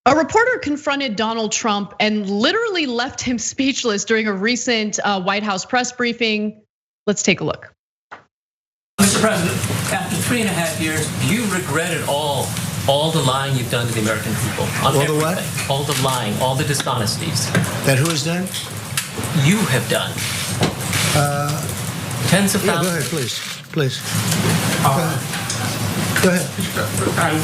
A reporter confronted Donald Trump and literally left him speechless during a recent White House press briefing. Let's take a look. Mr. President, after 3.5 years, do you regret at all the lying you've done to the American people? On all the what? All the lying, all the dishonesties. That who has done? You have done. Tens of thousands. Go ahead, please. Go ahead.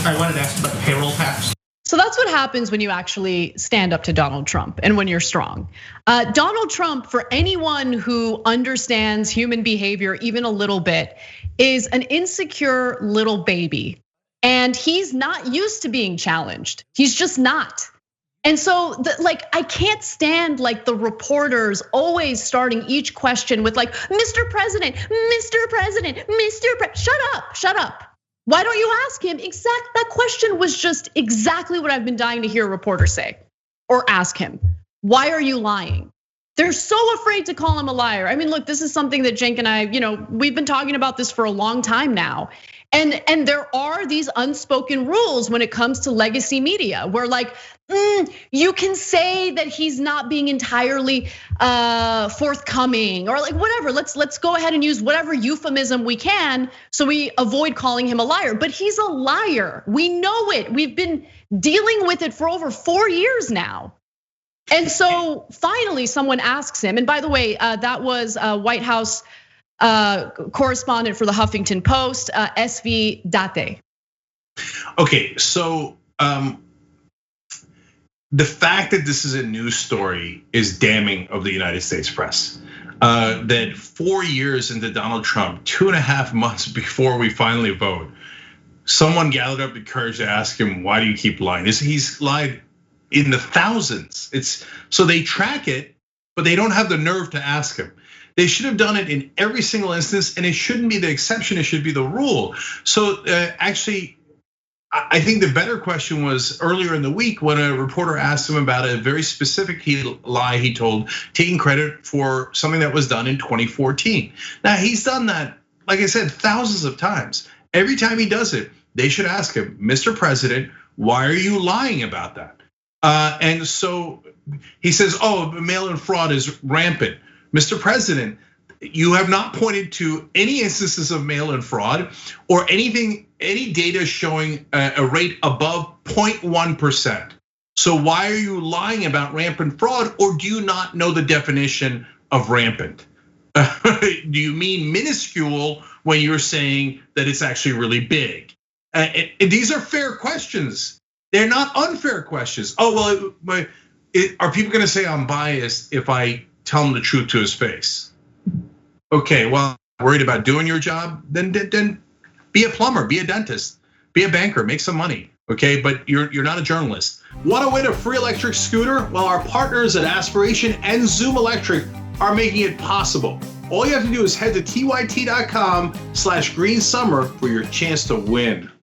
I wanted to ask about the payroll tax. So that's what happens when you actually stand up to Donald Trump and when you're strong. Donald Trump, for anyone who understands human behavior even a little bit, is an insecure little baby. And he's not used to being challenged. He's just not. And so I can't stand the reporters always starting each question with Mr. President, Mr. President, shut up. Why don't you ask him that question was just exactly what I've been dying to hear a reporter say or ask him. Why are you lying? They're so afraid to call him a liar. I mean, look, this is something that Cenk and I, we've been talking about this for a long time now. And there are these unspoken rules when it comes to legacy media where you can say that he's not being entirely forthcoming or whatever. Let's go ahead and use whatever euphemism we can so we avoid calling him a liar. But he's a liar. We know it. We've been dealing with it for over 4 years now. And so finally someone asks him, and by the way, that was White House correspondent for the Huffington Post, SV Date. Okay, so the fact that this is a news story is damning of the United States press. That 4 years into Donald Trump, 2.5 months before we finally vote, someone gathered up the courage to ask him, why do you keep lying? He's lied in the thousands. So they track it, but they don't have the nerve to ask him. They should have done it in every single instance, and it shouldn't be the exception, it should be the rule. So actually, I think the better question was earlier in the week when a reporter asked him about a very specific lie he told, taking credit for something that was done in 2014. Now he's done that, like I said, thousands of times. Every time he does it, they should ask him, Mr. President, why are you lying about that? And so he says, mail-in fraud is rampant. Mr. President, you have not pointed to any instances of mail-in fraud or any data showing a rate above 0.1%. So why are you lying about rampant fraud, or do you not know the definition of rampant? Do you mean minuscule when you're saying that it's actually really big? These are fair questions. They're not unfair questions. Are people gonna say I'm biased if I tell him the truth to his face? Okay, well, worried about doing your job, then be a plumber, be a dentist, be a banker, make some money, okay? But you're not a journalist. Want to win a free electric scooter? Well, our partners at Aspiration and Zoom Electric are making it possible. All you have to do is head to tyt.com/greensummer for your chance to win.